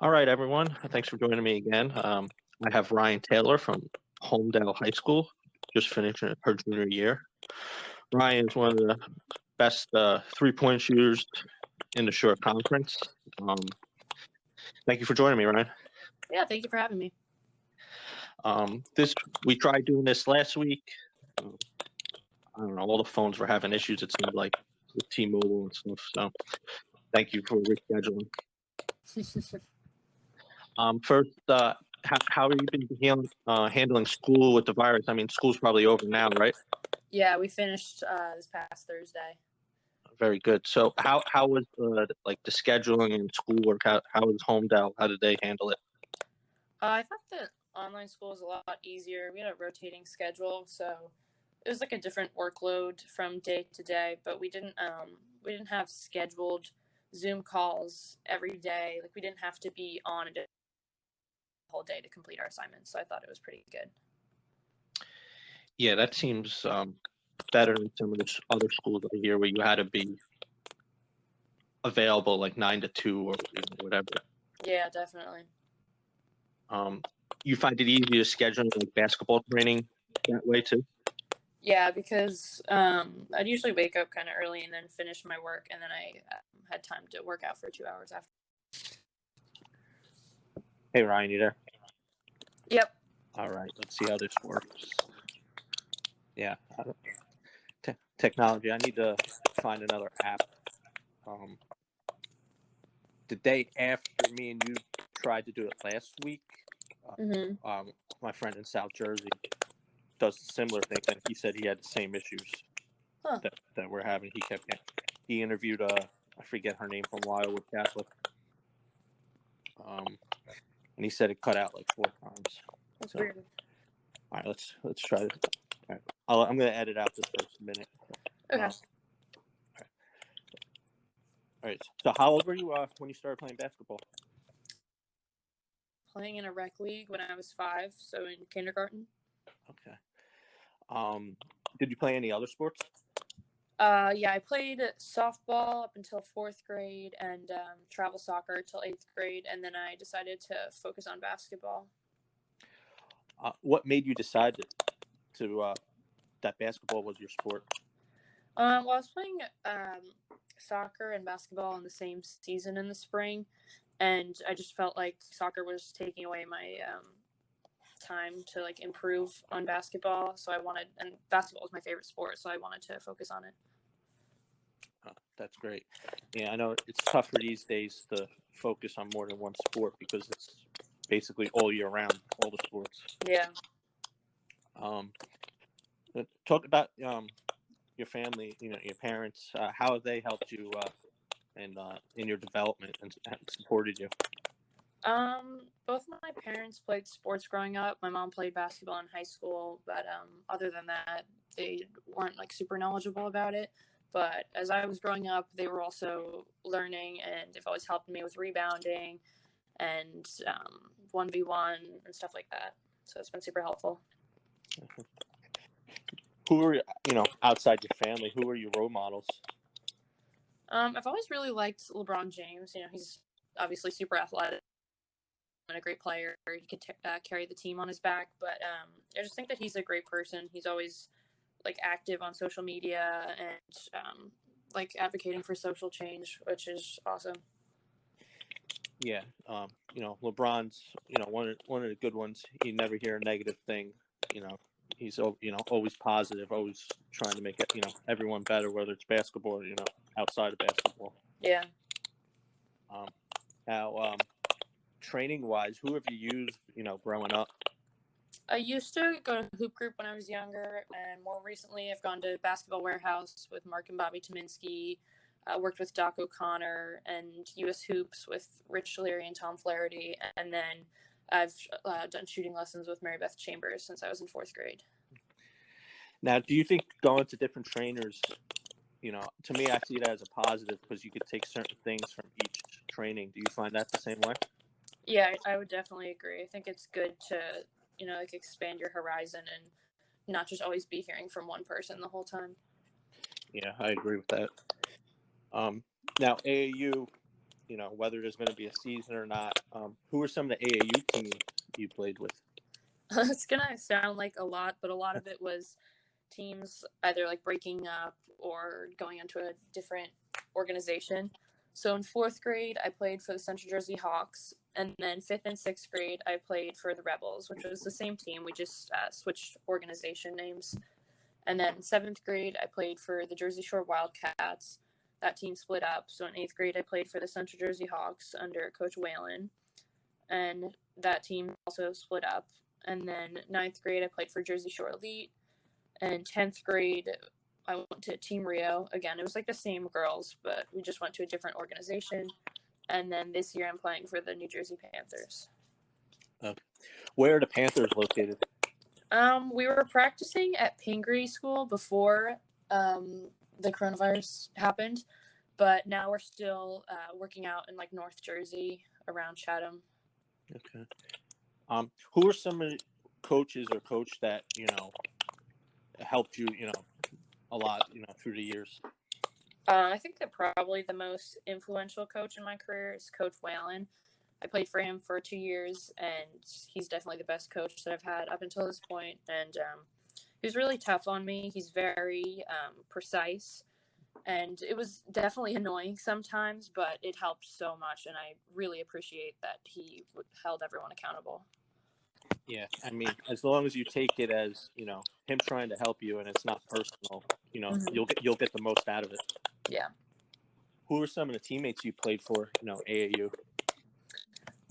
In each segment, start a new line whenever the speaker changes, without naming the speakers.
All right, everyone. Thanks for joining me again. I have Ryann Taylor from Homedale High School, just finishing her junior year. Ryan is one of the best three-point shooters in the short conference. Thank you for joining me, Ryan.
Yeah, thank you for having me.
We tried doing this last week. I don't know, all the phones were having issues, it seemed like, with T-Mobile and stuff. So thank you for rescheduling. First, how have you been handling school with the virus? I mean, school's probably over now, right?
Yeah, we finished this past Thursday.
Very good. So how was the scheduling and schoolwork? How was Homedale? How did they handle it?
I thought that online school was a lot easier. We had a rotating schedule, so it was like a different workload from day to day. But we didn't have scheduled Zoom calls every day. Like we didn't have to be on a whole day to complete our assignments. So I thought it was pretty good.
Yeah, that seems better than some of the other schools I hear where you had to be available like 9 to 2 or whatever.
Yeah, definitely.
You find it easier to schedule like basketball training that way too?
Yeah, because I'd usually wake up kind of early and then finish my work, and then I had time to work out for 2 hours after.
Hey, Ryan, you there?
Yep.
All right, let's see how this works. Yeah, technology. I need to find another app. The day after me and you tried to do it last week, my friend in South Jersey does a similar thing, and he said he had the same issues that we're having. He interviewed I forget her name from Lowe Catholic, and he said it cut out like 4 times.
That's weird.
All right, let's try this. All right, I'm going to edit out this first minute.
Okay.
All right. So how old were you when you started playing basketball?
Playing in a rec league when I was 5, so in kindergarten.
Okay. Did you play any other sports?
Yeah, I played softball up until 4th grade and travel soccer till 8th grade, and then I decided to focus on basketball.
What made you decide to that basketball was your sport?
Well, I was playing soccer and basketball in the same season in the spring, and I just felt like soccer was taking away my time to like improve on basketball. So and basketball was my favorite sport, so I wanted to focus on it.
That's great. Yeah, I know it's tougher these days to focus on more than one sport because it's basically all year round, all the sports.
Yeah.
Talk about your family, your parents. How have they helped you and in your development and supported you?
Both of my parents played sports growing up. My mom played basketball in high school, but other than that, they weren't like super knowledgeable about it. But as I was growing up, they were also learning, and they've always helped me with rebounding and 1v1 and stuff like that. So it's been super helpful.
Who are outside your family? Who are your role models?
I've always really liked LeBron James. He's obviously super athletic and a great player. He could carry the team on his back, but I just think that he's a great person. He's always like active on social media and like advocating for social change, which is awesome.
Yeah, LeBron's one of the good ones. You never hear a negative thing. He's always positive, always trying to make it everyone better, whether it's basketball or outside of basketball.
Yeah.
Now, training wise, who have you used growing up?
I used to go to Hoop Group when I was younger, and more recently I've gone to Basketball Warehouse with Mark and Bobby Tominski, worked with Doc O'Connor, and US Hoops with Rich Leary and Tom Flaherty, and then I've done shooting lessons with Mary Beth Chambers since I was in 4th grade.
Now, do you think going to different trainers, to me, I see that as a positive because you could take certain things from each training. Do you find that the same way?
Yeah, I would definitely agree. I think it's good to like expand your horizon and not just always be hearing from one person the whole time.
Yeah, I agree with that. Now AAU, whether there's going to be a season or not, Who were some of the AAU teams you played with?
It's gonna sound like a lot, but a lot of it was teams either like breaking up or going into a different organization. So in 4th grade, I played for the Central Jersey Hawks, and then 5th and 6th grade, I played for the Rebels, which was the same team. We just switched organization names. And then in 7th grade, I played for the Jersey Shore Wildcats. That team split up. So in 8th grade, I played for the Central Jersey Hawks under Coach Whalen, and that team also split up. And then 9th grade, I played for Jersey Shore Elite. And 10th grade, I went to Team Rio. Again, it was like the same girls, but we just went to a different organization. And then this year, I'm playing for the New Jersey Panthers.
Where are the Panthers located?
We were practicing at Pingree School before the coronavirus happened, but now we're still working out in like North Jersey around Chatham.
Okay. Who are some of the coaches or coach that helped you a lot through the years?
I think that probably the most influential coach in my career is Coach Whalen. I played for him for 2 years, and he's definitely the best coach that I've had up until this point. And he was really tough on me. He's very precise, and it was definitely annoying sometimes, but it helped so much, and I really appreciate that he held everyone accountable.
Yeah, I mean, as long as you take it as him trying to help you, and it's not personal, you'll get the most out of it.
Yeah.
Who are some of the teammates you played for, AAU?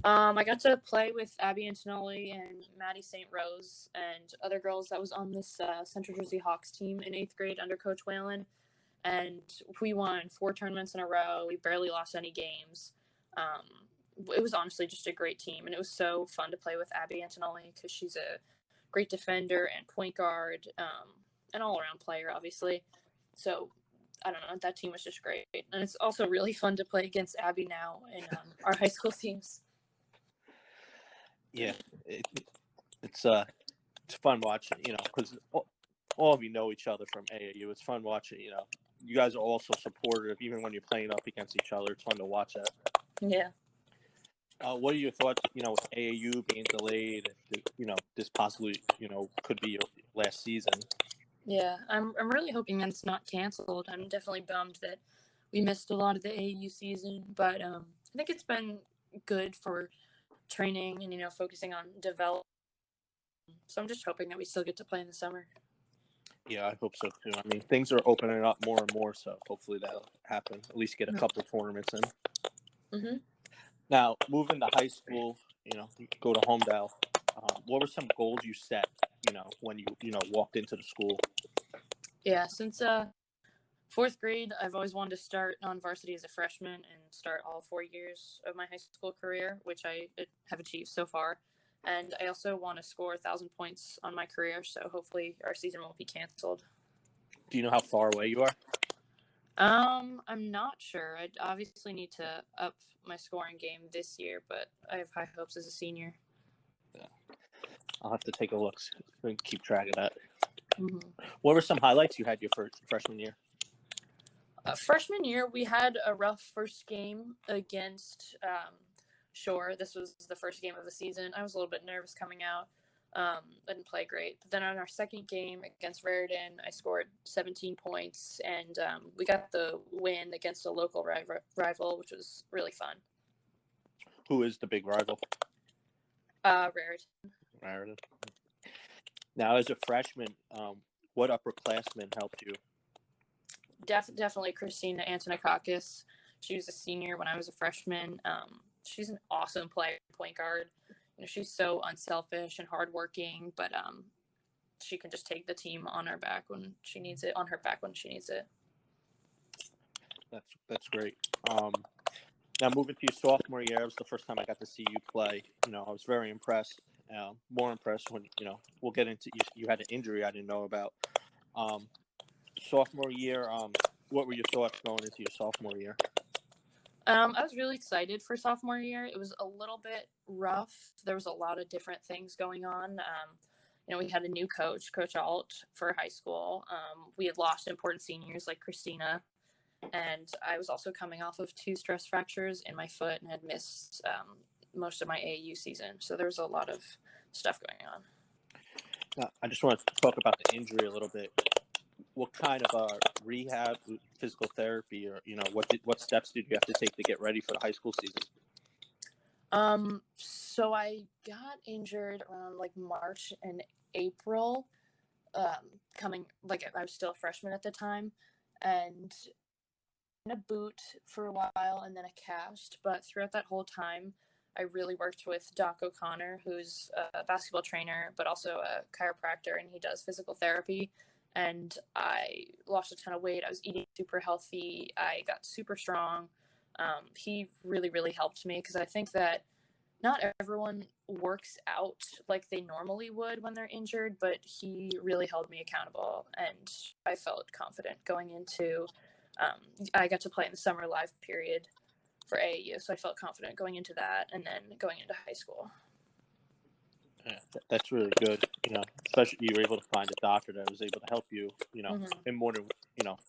I got to play with Abby Antonelli and Maddie St. Rose and other girls that was on this Central Jersey Hawks team in 8th grade under Coach Whalen. And we won 4 tournaments in a row. We barely lost any games. It was honestly just a great team. And it was so fun to play with Abby Antonelli because she's a great defender and point guard, an all-around player, obviously. So, I don't know. That team was just great. And it's also really fun to play against Abby now in our high school teams.
Yeah, it's fun watching, because all of you know each other from AAU. It's fun watching, you guys are also supportive, even when you're playing up against each other. It's fun to watch that.
Yeah.
What are your thoughts, with AAU being delayed, this possibly, could be your last season?
Yeah, I'm really hoping that it's not canceled. I'm definitely bummed that we missed a lot of the AAU season, but I think it's been good for training and focusing on development. So I'm just hoping that we still get to play in the summer.
Yeah, I hope so too. I mean, things are opening up more and more, so hopefully that'll happen. At least get a couple of tournaments in.
Mm-hmm.
Now, moving to high school, you go to Homedale. What were some goals you set, when you walked into the school?
Yeah, since 4th grade, I've always wanted to start on varsity as a freshman and start all 4 years of my high school career, which I have achieved so far. And I also want to score 1,000 points on my career, so hopefully our season won't be canceled.
Do you know how far away you are?
I'm not sure. I obviously need to up my scoring game this year, but I have high hopes as a senior.
Yeah. I'll have to take a look and keep track of that.
Mm-hmm.
What were some highlights you had your freshman year?
Freshman year, we had a rough first game against Shore. This was the first game of the season. I was a little bit nervous coming out. I didn't play great. But then on our second game against Raritan, I scored 17 points, and we got the win against a local rival, which was really fun.
Who is the big rival?
Raritan.
Now, as a freshman, what upperclassmen helped you?
Definitely Christina Antonikakis. She was a senior when I was a freshman. She's an awesome player, point guard. She's so unselfish and hardworking, but she can just take the team on her back when she needs it.
That's great. Now, moving to your sophomore year, it was the first time I got to see you play. I was very impressed. More impressed when we'll get into you had an injury I didn't know about. Sophomore year, what were your thoughts going into your sophomore year?
I was really excited for sophomore year. It was a little bit rough. There was a lot of different things going on. We had a new coach, Coach Alt, for high school. We had lost important seniors like Christina, and I was also coming off of 2 stress fractures in my foot and had missed most of my AAU season. So there was a lot of stuff going on.
I just want to talk about the injury a little bit. What kind of rehab, physical therapy, or what steps did you have to take to get ready for the high school season?
So I got injured around like March and April. I was still a freshman at the time, and in a boot for a while and then a cast. But throughout that whole time, I really worked with Doc O'Connor, who's a basketball trainer, but also a chiropractor, and he does physical therapy. And I lost a ton of weight. I was eating super healthy. I got super strong. He really, really helped me because I think that not everyone works out like they normally would when they're injured, but he really held me accountable, and I felt confident going into I got to play in the summer live period for AAU, so I felt confident going into that and then going into high school.
Yeah, that's really good. Especially you were able to find a doctor that was able to help you, in more than,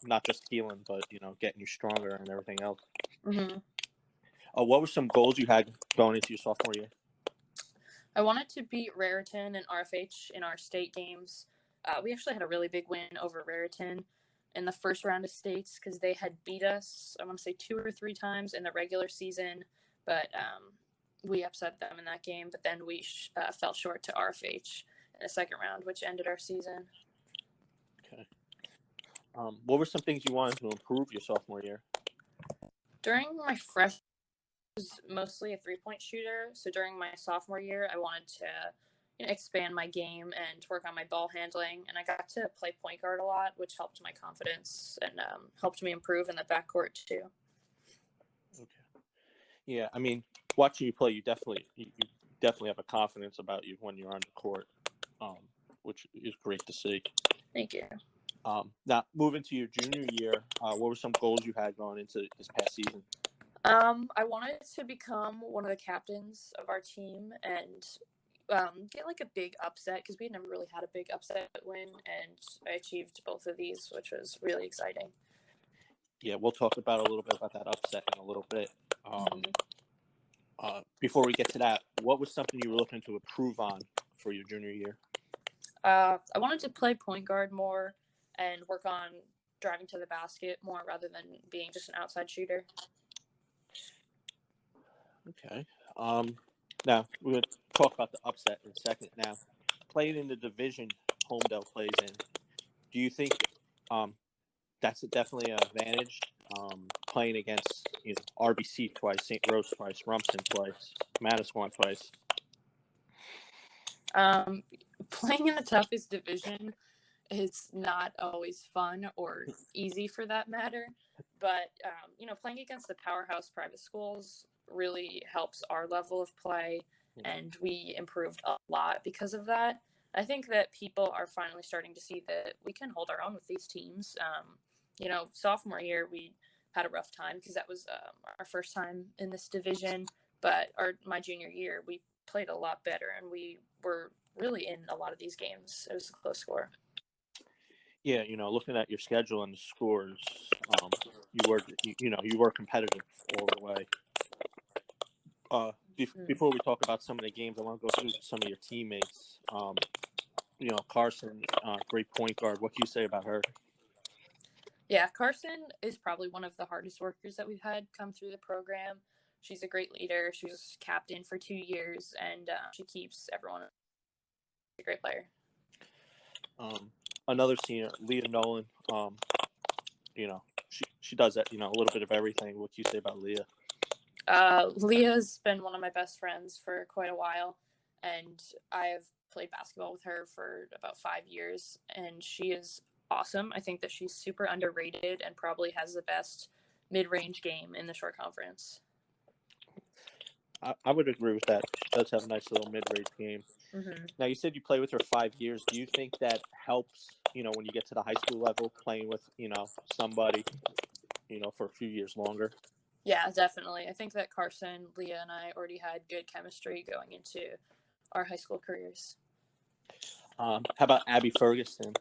not just healing, but, getting you stronger and everything else.
Mm-hmm.
What were some goals you had going into your sophomore year?
I wanted to beat Raritan and RFH in our state games. We actually had a really big win over Raritan in the first round of states because they had beat us, I want to say 2 or 3 times in the regular season, but we upset them in that game. But then we fell short to RFH in the second round, which ended our season.
Okay. What were some things you wanted to improve your sophomore year?
During my freshman, I was mostly a 3-point shooter. So during my sophomore year, I wanted to expand my game and work on my ball handling. And I got to play point guard a lot, which helped my confidence and helped me improve in the backcourt too.
Okay. Yeah, I mean, watching you play, you definitely have a confidence about you when you're on the court, which is great to see.
Thank you.
Now, moving to your junior year, what were some goals you had going into this past season?
I wanted to become one of the captains of our team and get like a big upset because we had never really had a big upset win, and I achieved both of these, which was really exciting.
Yeah, we'll talk about a little bit about that upset in a little bit. Before we get to that, what was something you were looking to improve on for your junior year?
I wanted to play point guard more and work on driving to the basket more rather than being just an outside shooter.
Okay. Now, we're going to talk about the upset in a second. Now, playing in the division Homedale plays in, do you think that's definitely an advantage? Playing against RBC twice, St. Rose twice, Rumson twice, Manasquan twice.
Playing in the toughest division is not always fun or easy for that matter. But, playing against the powerhouse private schools really helps our level of play, and we improved a lot because of that. I think that people are finally starting to see that we can hold our own with these teams. Sophomore year, we had a rough time because that was our first time in this division. But my junior year, we played a lot better, and we were really in a lot of these games. It was a close score.
Yeah, looking at your schedule and the scores, you were competitive all the way. Before we talk about some of the games, I want to go through some of your teammates. Carson, great point guard. What can you say about her?
Yeah, Carson is probably one of the hardest workers that we've had come through the program. She's a great leader. She was captain for 2 years, and she keeps everyone. A great player.
Another senior, Leah Nolan. She does that. A little bit of everything. What can you say about Leah?
Leah's been one of my best friends for quite a while, and I have played basketball with her for about 5 years, and she is awesome. I think that she's super underrated and probably has the best mid-range game in the short conference.
I would agree with that. She does have a nice little mid-range game. Mm-hmm. Now, you said you played with her 5 years. Do you think that helps, when you get to the high school level, playing with, somebody, for a few years longer?
Yeah, definitely. I think that Carson, Leah, and I already had good chemistry going into our high school careers.
How about Abby Ferguson?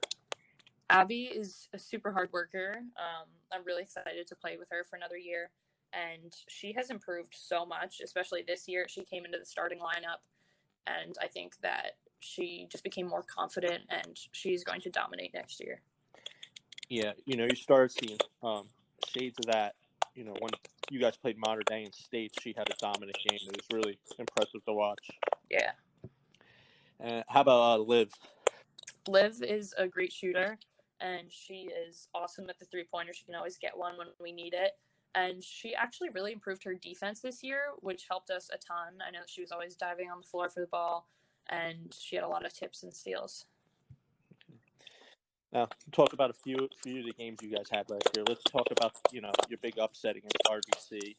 Abby is a super hard worker. I'm really excited to play with her for another year. and she has improved so much, especially this year. She came into the starting lineup, and I think that she just became more confident, and she's going to dominate next year.
Yeah, you started seeing shades of that. When you guys played Mater Dei in State, she had a dominant game. It was really impressive to watch.
Yeah.
How about Liv?
Liv is a great shooter, and she is awesome at the three-pointer. She can always get one when we need it. And she actually really improved her defense this year, which helped us a ton. I know that she was always diving on the floor for the ball, and she had a lot of tips and steals.
Now, talk about a few of the games you guys had last year. Let's talk about, your big upset against RBC.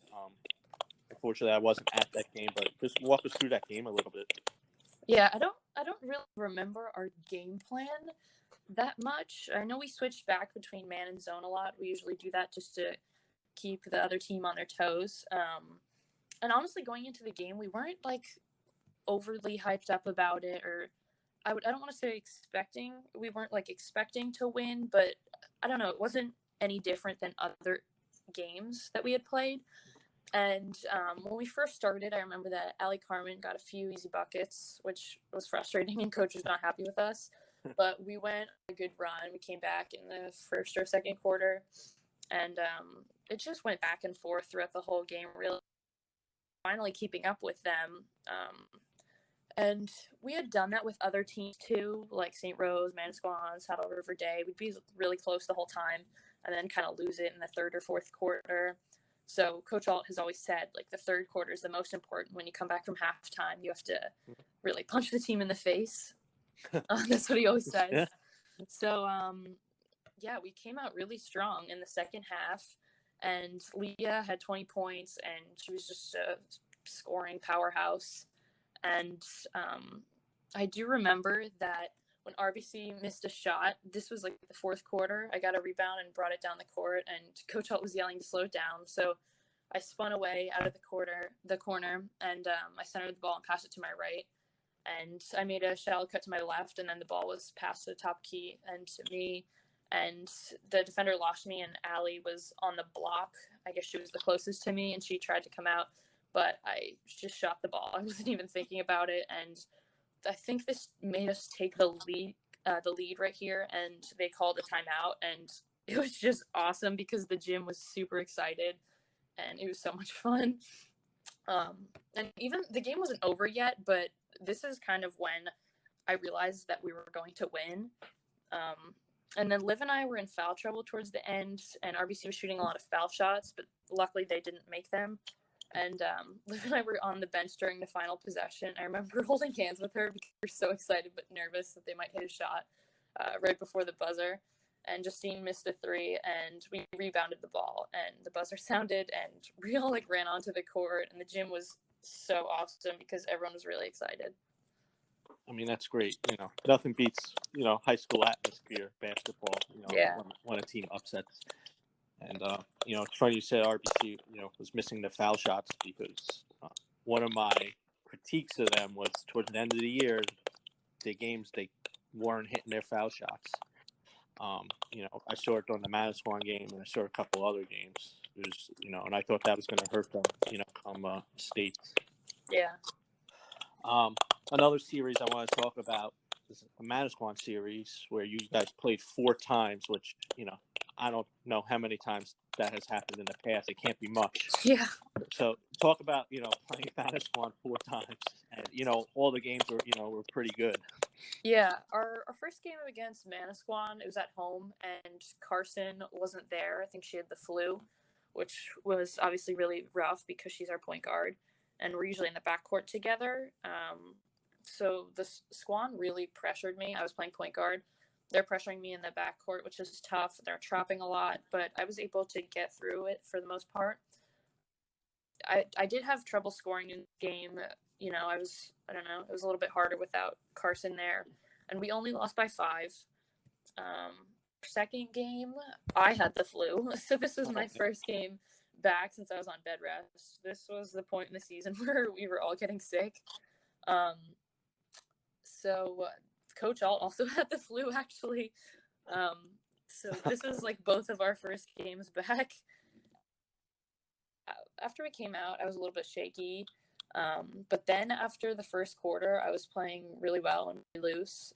Unfortunately, I wasn't at that game, but just walk us through that game a little bit.
Yeah, I don't really remember our game plan that much. I know we switched back between man and zone a lot. We usually do that just to keep the other team on their toes. And honestly, going into the game, we weren't like overly hyped up about it, or I don't want to say expecting. We weren't like expecting to win, but I don't know. It wasn't any different than other games that we had played. And when we first started, I remember that Allie Carmen got a few easy buckets, which was frustrating, and coach was not happy with us. But we went a good run. We came back in the first or second quarter, and it just went back and forth throughout the whole game, really finally keeping up with them. And we had done that with other teams too, like St. Rose, Manasquan, Saddle River Day. We'd be really close the whole time and then kind of lose it in the third or fourth quarter. So Coach Alt has always said, like, the third quarter is the most important. When you come back from halftime, you have to really punch the team in the face. That's what he always says. Yeah. So, we came out really strong in the second half. And Leah had 20 points, and she was just a scoring powerhouse. And I do remember that when RBC missed a shot, this was like the fourth quarter. I got a rebound and brought it down the court, and Coach Holt was yelling to slow it down. So I spun away out of the corner, and I centered the ball and passed it to my right. And I made a shallow cut to my left, and then the ball was passed to the top key and to me. And the defender lost me, and Allie was on the block. I guess she was the closest to me, and she tried to come out, but I just shot the ball. I wasn't even thinking about it, and I think this made us take the lead right here, and they called a timeout, and it was just awesome because the gym was super excited, and it was so much fun. And even the game wasn't over yet, but this is kind of when I realized that we were going to win. And then Liv and I were in foul trouble towards the end, and RBC was shooting a lot of foul shots, but luckily they didn't make them. And Liv and I were on the bench during the final possession. I remember holding hands with her because we were so excited but nervous that they might hit a shot right before the buzzer. And Justine missed a three, and we rebounded the ball, and the buzzer sounded, and we all ran onto the court, and the gym was so awesome because everyone was really excited.
I mean, that's great. Nothing beats, high school atmosphere, basketball, when a team upsets. And, it's funny you said RBC, was missing the foul shots because one of my critiques of them was towards the end of the year, the games, they weren't hitting their foul shots. I saw it during the Manasquan game, and I saw a couple other games. It was, and I thought that was going to hurt them, come state.
Yeah.
Another series I want to talk about is a Manasquan series where you guys played 4 times, which, I don't know how many times that has happened in the past. It can't be much.
Yeah.
So talk about, playing Manasquan 4 times. And, all the games were pretty good.
Yeah. Our first game against Manasquan, it was at home, and Carson wasn't there. I think she had the flu, which was obviously really rough because she's our point guard, and we're usually in the backcourt together. So the Squan really pressured me. I was playing point guard. They're pressuring me in the backcourt, which is tough. They're trapping a lot, but I was able to get through it for the most part. I did have trouble scoring in the game. It was a little bit harder without Carson there. And we only lost by 5. Second game, I had the flu. So this was my first game back since I was on bed rest. This was the point in the season where we were all getting sick. So Coach Alt also had the flu, actually. So this is like both of our first games back. after we came out, I was a little bit shaky. But then after the first quarter, I was playing really well and really loose.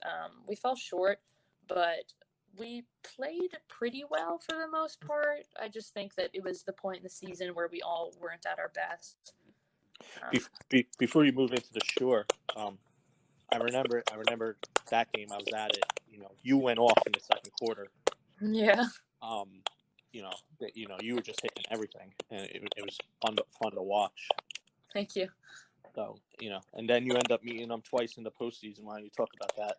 We fell short, but we played pretty well for the most part. I just think that it was the point in the season where we all weren't at our best.
Before you move into the Shore, I remember that game. I was at it. You went off in the second quarter.
Yeah.
You were just hitting everything, and it was fun to watch.
Thank you.
So, and then you end up meeting them twice in the postseason. Why don't you talk about that?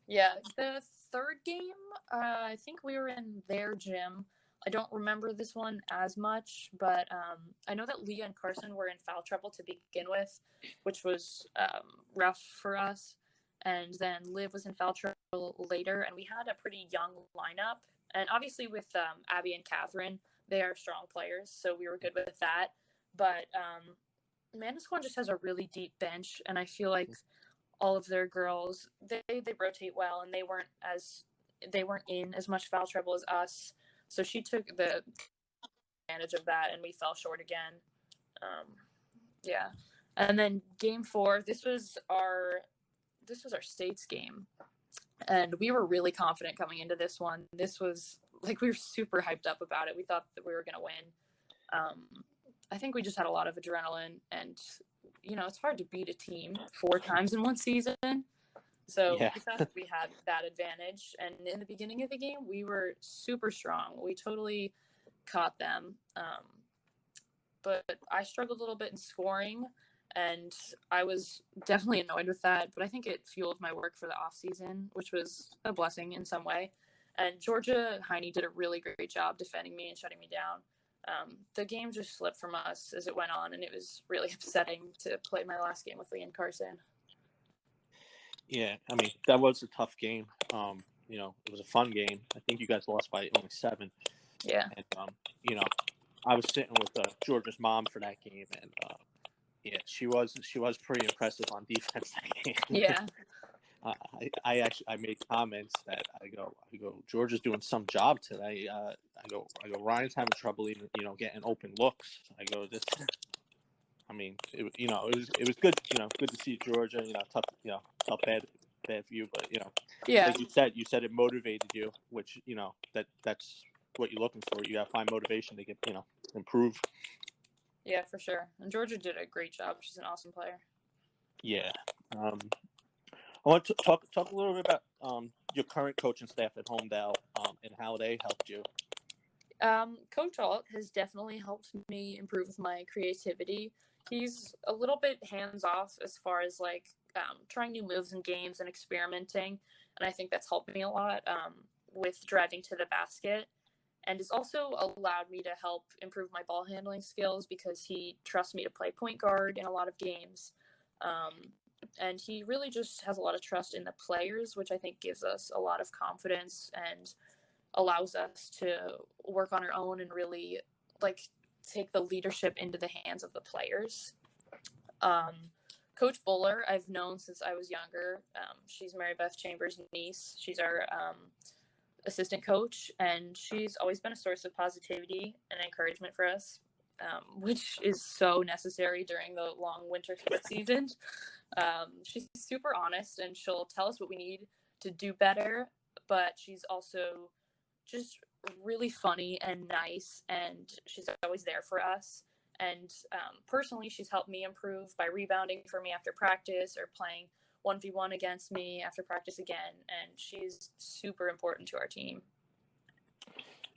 Yeah, the third game, I think we were in their gym. I don't remember this one as much, but I know that Leah and Carson were in foul trouble to begin with, which was rough for us. And then Liv was in foul trouble later, and we had a pretty young lineup. And obviously with Abby and Catherine, they are strong players, so we were good with that. But Manasquan just has a really deep bench, and I feel like all of their girls, they rotate well, and they weren't in as much foul trouble as us. So she took the advantage of that, and we fell short again. Yeah. And then game 4, this was our state's game. And we were really confident coming into this one. This was we were super hyped up about it. We thought that we were going to win. I think we just had a lot of adrenaline, and it's hard to beat a team 4 times in one season. So
Yeah.
we thought that we had that advantage. And in the beginning of the game, we were super strong. We totally caught them. But I struggled a little bit in scoring, and I was definitely annoyed with that. But I think it fueled my work for the off season, which was a blessing in some way. And Georgia Heine did a really great job defending me and shutting me down. The game just slipped from us as it went on, and it was really upsetting to play my last game with Lee and Carson.
Yeah, I mean, that was a tough game. It was a fun game. I think you guys lost by only 7.
Yeah.
And, I was sitting with Georgia's mom for that game, and she was pretty impressive on defense that game.
Yeah.
I made comments that I go Georgia's doing some job today. I go Ryan's having trouble even getting open looks. I go this. I mean, it was good. Good to see Georgia. Tough bad for you, but
Yeah.
like you said it motivated you, which that's what you're looking for. You got to find motivation to get improve.
Yeah, for sure. And Georgia did a great job. She's an awesome player.
Yeah. I want to talk a little bit about your current coaching staff at Homedale and how they helped you.
Coach Alt has definitely helped me improve my creativity. He's a little bit hands-off as far as trying new moves in games and experimenting, and I think that's helped me a lot with driving to the basket, and has also allowed me to help improve my ball handling skills because he trusts me to play point guard in a lot of games. And he really just has a lot of trust in the players, which I think gives us a lot of confidence and allows us to work on our own and really take the leadership into the hands of the players. Coach Buller, I've known since I was younger. She's Mary Beth Chambers' niece. She's our assistant coach, and she's always been a source of positivity and encouragement for us, which is so necessary during the long winter sports season. She's super honest, and she'll tell us what we need to do better, but she's also just really funny and nice, and she's always there for us. And personally, she's helped me improve by rebounding for me after practice or playing 1v1 against me after practice again, and she's super important to our team.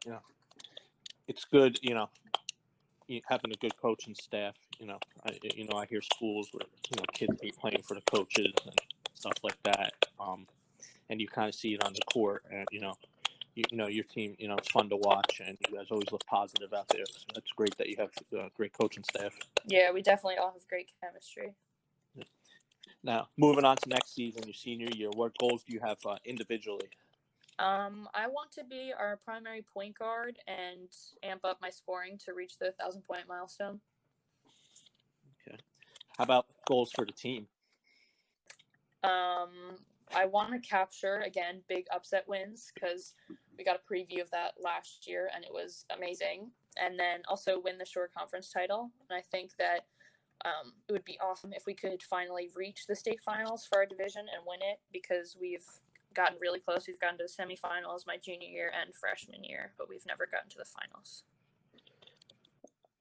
Yeah, it's good, having a good coaching staff. I hear schools where kids be playing for the coaches and stuff like that, and you kind of see it on the court, and your team, it's fun to watch, and you guys always look positive out there. So that's great that you have a great coaching staff.
Yeah, we definitely all have great chemistry.
Now, moving on to next season, your senior year, what goals do you have individually?
I want to be our primary point guard and amp up my scoring to reach the 1,000-point milestone.
Okay. How about goals for the team?
I want to capture, again, big upset wins because we got a preview of that last year and it was amazing. and then also win the shore conference title. And I think that it would be awesome if we could finally reach the state finals for our division and win it, because we've gotten really close. We've gotten to the semifinals my junior year and freshman year, but we've never gotten to the finals.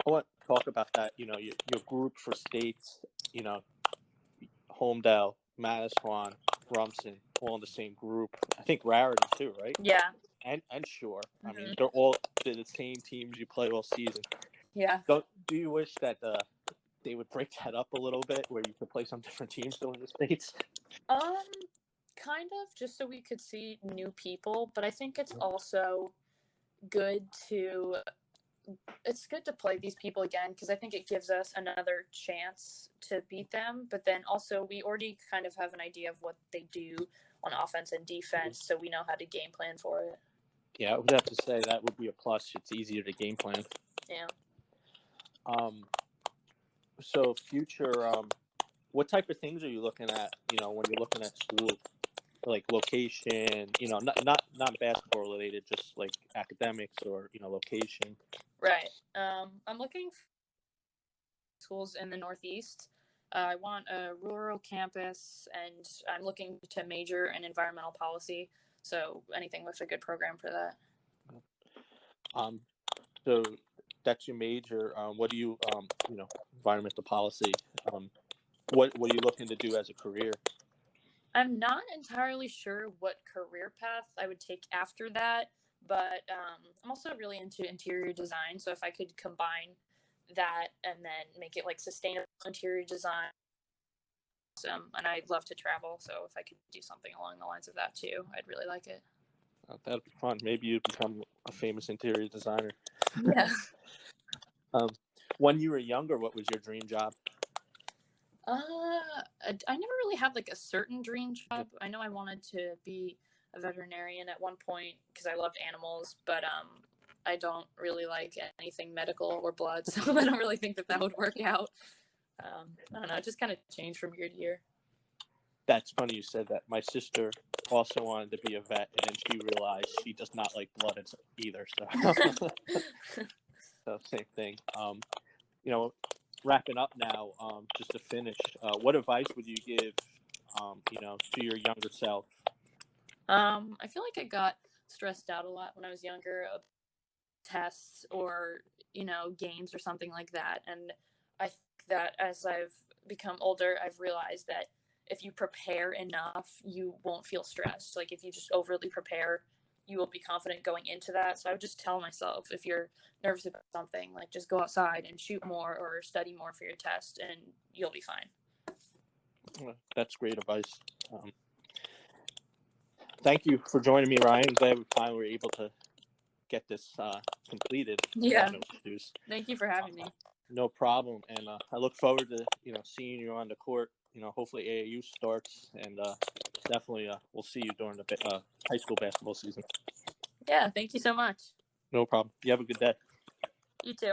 I want to talk about that, your group for states, Homedale, Manasquan, Rumson, all in the same group. I think Raritan too, right?
Yeah.
And Shore. Mm-hmm. I mean, they're all the same teams you play all season.
Yeah.
Do you wish that they would break that up a little bit, where you could play some different teams during the states?
Kind of, just so we could see new people, but I think it's also good to play these people again, because I think it gives us another chance to beat them. But then also we already kind of have an idea of what they do on offense and defense, so we know how to game plan for it.
Yeah, I would have to say that would be a plus. It's easier to game plan.
Yeah.
So future, what type of things are you looking at, when you're looking at school? Like location, not basketball related, just like academics or, location.
Right. I'm looking for schools in the Northeast. I want a rural campus, and I'm looking to major in environmental policy. So anything with a good program for that.
So that's your major. What do you, environmental policy? What are you looking to do as a career?
I'm not entirely sure what career path I would take after that, but I'm also really into interior design. So if I could combine that and then make it like sustainable interior design, awesome. And I'd love to travel. So if I could do something along the lines of that too, I'd really like it.
That'd be fun. Maybe you'd become a famous interior designer.
Yeah.
When you were younger, what was your dream job?
I never really had like a certain dream job. I know I wanted to be a veterinarian at one point because I loved animals, but I don't really like anything medical or blood, so I don't really think that would work out. I don't know. It just kind of changed from year to year.
That's funny you said that. My sister also wanted to be a vet, and then she realized she does not like blood either. So, so same thing. Wrapping up now, just to finish, what advice would you give, to your younger self?
I feel like I got stressed out a lot when I was younger, tests or, games or something like that. And I think that as I've become older, I've realized that if you prepare enough, you won't feel stressed. Like if you just overly prepare, you will be confident going into that. So I would just tell myself, if you're nervous about something, like just go outside and shoot more or study more for your test, and you'll be fine.
That's great advice. Thank you for joining me, Ryan. I'm glad we finally were able to get this completed.
Yeah. Thank you for having me.
No problem. And I look forward to, seeing you on the court. Hopefully AAU starts, and definitely we'll see you during the high school basketball season.
Yeah, thank you so much.
No problem. You have a good day.
You too.